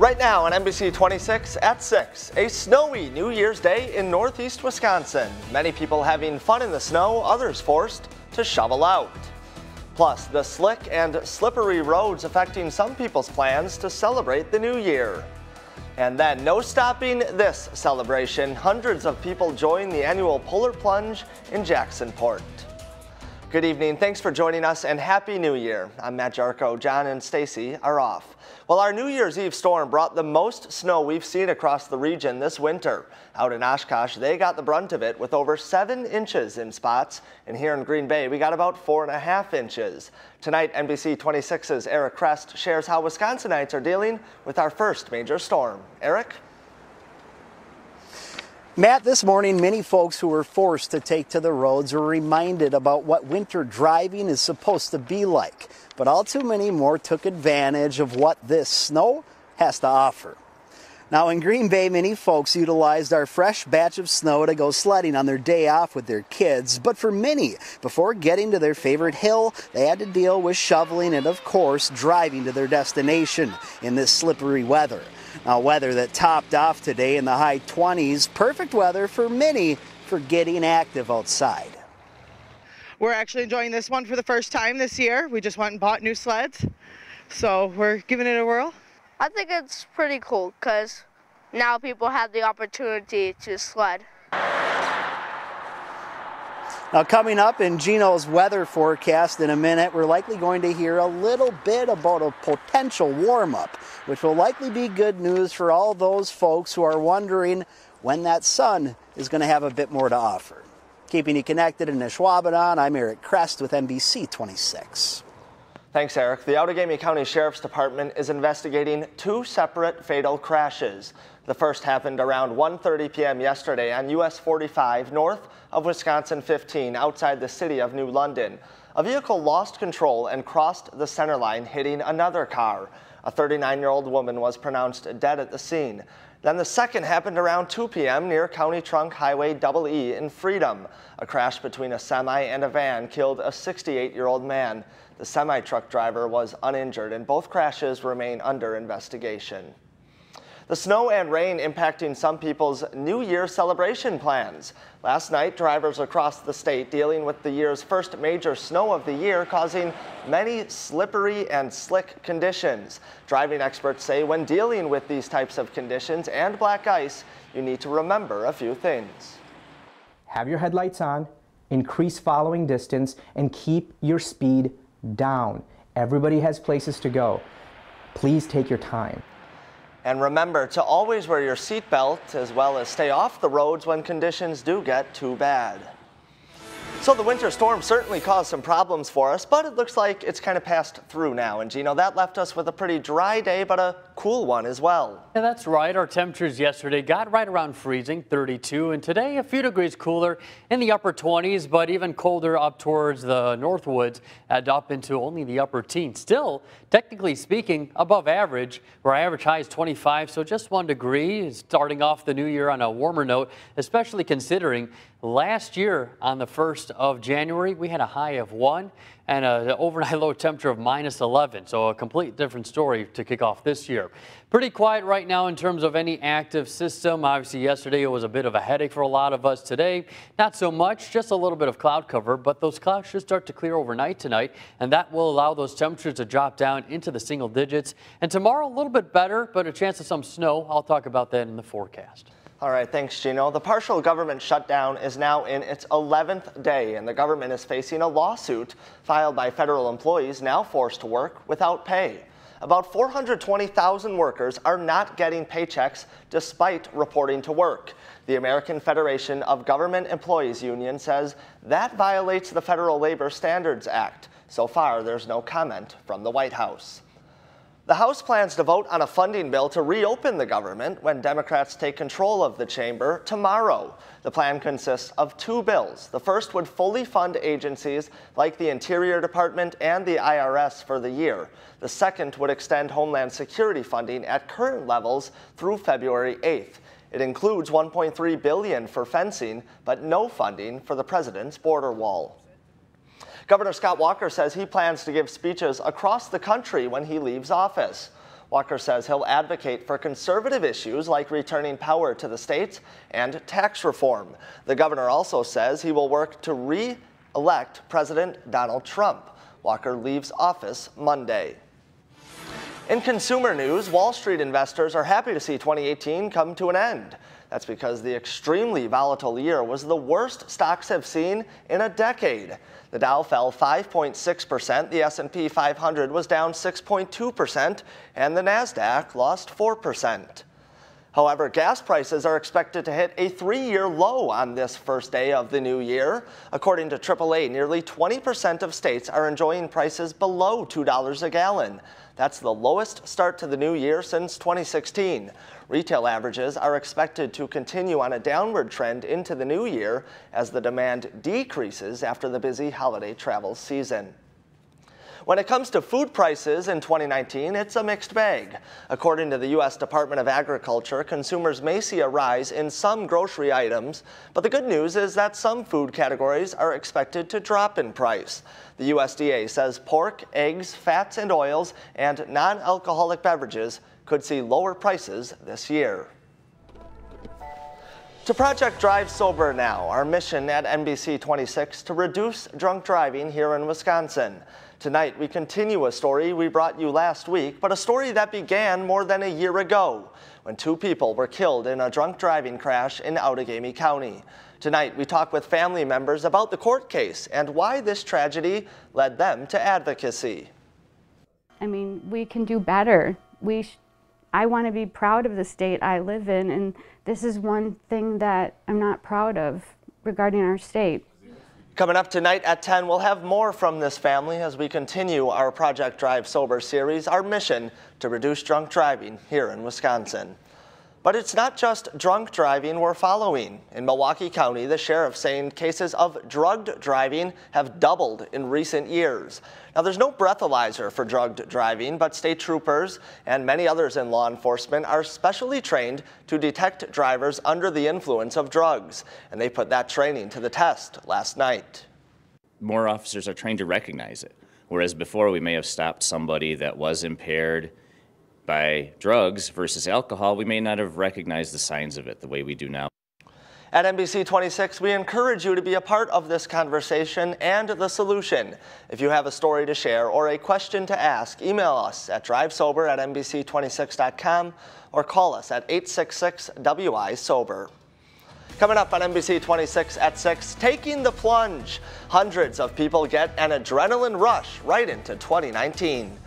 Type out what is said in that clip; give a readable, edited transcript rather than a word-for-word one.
Right now on NBC 26 at 6, a snowy New Year's Day in northeast Wisconsin. Many people having fun in the snow, others forced to shovel out. Plus, the slick and slippery roads affecting some people's plans to celebrate the new year. And then, no stopping this celebration. Hundreds of people join the annual Polar Plunge in Jacksonport. Good evening, thanks for joining us, and Happy New Year. I'm Matt Jarko. John and Stacy are off. Well, our New Year's Eve storm brought the most snow we've seen across the region this winter. Out in Oshkosh, they got the brunt of it with over 7 inches in spots, and here in Green Bay, we got about 4.5 inches. Tonight, NBC 26's Eric Krest shares how Wisconsinites are dealing with our first major storm. Eric? Matt, this morning, many folks who were forced to take to the roads were reminded about what winter driving is supposed to be like. But all too many more took advantage of what this snow has to offer. Now in Green Bay, many folks utilized our fresh batch of snow to go sledding on their day off with their kids. But for many, before getting to their favorite hill, they had to deal with shoveling and, of course, driving to their destination in this slippery weather. Now, weather that topped off today in the high 20s, perfect weather for many for getting active outside. We're actually enjoying this one for the first time this year. We just went and bought new sleds, so we're giving it a whirl. I think it's pretty cool because now people have the opportunity to sled. Now coming up in Gino's weather forecast in a minute, we're likely going to hear a little bit about a potential warm-up, which will likely be good news for all those folks who are wondering when that sun is going to have a bit more to offer. Keeping you connected in Ashwaubenon, I'm Eric Krest with NBC 26. Thanks, Eric. The Outagamie County Sheriff's Department is investigating 2 separate fatal crashes. The first happened around 1:30 p.m. yesterday on US 45 north of Wisconsin 15 outside the city of New London. A vehicle lost control and crossed the center line, hitting another car. A 39-year-old woman was pronounced dead at the scene. Then the second happened around 2 p.m. near County Trunk Highway EE in Freedom. A crash between a semi and a van killed a 68-year-old man. The semi-truck driver was uninjured, and both crashes remain under investigation. The snow and rain impacting some people's New Year celebration plans. Last night, drivers across the state dealing with the year's first major snow of the year, causing many slippery and slick conditions. Driving experts say when dealing with these types of conditions and black ice, you need to remember a few things. Have your headlights on, increase following distance, and keep your speed down. Everybody has places to go. Please take your time. And remember to always wear your seatbelt, as well as stay off the roads when conditions do get too bad. So the winter storm certainly caused some problems for us, but it looks like it's kind of passed through now. And Gino, that left us with a pretty dry day, but a cool one as well. Yeah, that's right. Our temperatures yesterday got right around freezing, 32, and today a few degrees cooler in the upper 20s, but even colder up towards the Northwoods and up into only the upper teens. Still, technically speaking, above average, where our average high is 25, so just 1 degree, starting off the new year on a warmer note, especially considering last year on the 1st of January, we had a high of 1 and an overnight low temperature of -11. So a complete different story to kick off this year. Pretty quiet right now in terms of any active system. Obviously yesterday it was a bit of a headache for a lot of us. Today, not so much, just a little bit of cloud cover, but those clouds should start to clear overnight tonight, and that will allow those temperatures to drop down into the single digits. And tomorrow a little bit better, but a chance of some snow. I'll talk about that in the forecast. All right, thanks, Gino. The partial government shutdown is now in its 11th day, and the government is facing a lawsuit filed by federal employees now forced to work without pay. About 420,000 workers are not getting paychecks despite reporting to work. The American Federation of Government Employees Union says that violates the Federal Labor Standards Act. So far, there's no comment from the White House. The House plans to vote on a funding bill to reopen the government when Democrats take control of the chamber tomorrow. The plan consists of 2 bills. The first would fully fund agencies like the Interior Department and the IRS for the year. The second would extend Homeland Security funding at current levels through February 8th. It includes $1.3 billion for fencing, but no funding for the president's border wall. Governor Scott Walker says he plans to give speeches across the country when he leaves office. Walker says he'll advocate for conservative issues like returning power to the states and tax reform. The governor also says he will work to re-elect President Donald Trump. Walker leaves office Monday. In consumer news, Wall Street investors are happy to see 2018 come to an end. That's because the extremely volatile year was the worst stocks have seen in a decade. The Dow fell 5.6%, the S&P 500 was down 6.2%, and the Nasdaq lost 4%. However, gas prices are expected to hit a 3-year low on this first day of the new year. According to AAA, nearly 20% of states are enjoying prices below $2 a gallon. That's the lowest start to the new year since 2016. Retail averages are expected to continue on a downward trend into the new year as the demand decreases after the busy holiday travel season. When it comes to food prices in 2019, it's a mixed bag. According to the U.S. Department of Agriculture, consumers may see a rise in some grocery items, but the good news is that some food categories are expected to drop in price. The USDA says pork, eggs, fats and oils, and non-alcoholic beverages could see lower prices this year. To Project Drive Sober now, our mission at NBC 26 to reduce drunk driving here in Wisconsin. Tonight, we continue a story we brought you last week, but a story that began more than a year ago when 2 people were killed in a drunk driving crash in Outagamie County. Tonight, we talk with family members about the court case and why this tragedy led them to advocacy. I mean, we can do better. I want to be proud of the state I live in, and this is one thing that I'm not proud of regarding our state. Coming up tonight at 10, we'll have more from this family as we continue our Project Drive Sober series, our mission to reduce drunk driving here in Wisconsin. But it's not just drunk driving we're following. In Milwaukee County, the sheriff's saying cases of drugged driving have doubled in recent years. Now, there's no breathalyzer for drugged driving, but state troopers and many others in law enforcement are specially trained to detect drivers under the influence of drugs. And they put that training to the test last night. More officers are trained to recognize it, whereas before we may have stopped somebody that was impaired by drugs versus alcohol, we may not have recognized the signs of it the way we do now. At NBC 26, we encourage you to be a part of this conversation and the solution. If you have a story to share or a question to ask, email us at drivesober@NBC26.com or call us at 866-WI-SOBER. Coming up on NBC 26 at 6, Taking the Plunge. Hundreds of people get an adrenaline rush right into 2019.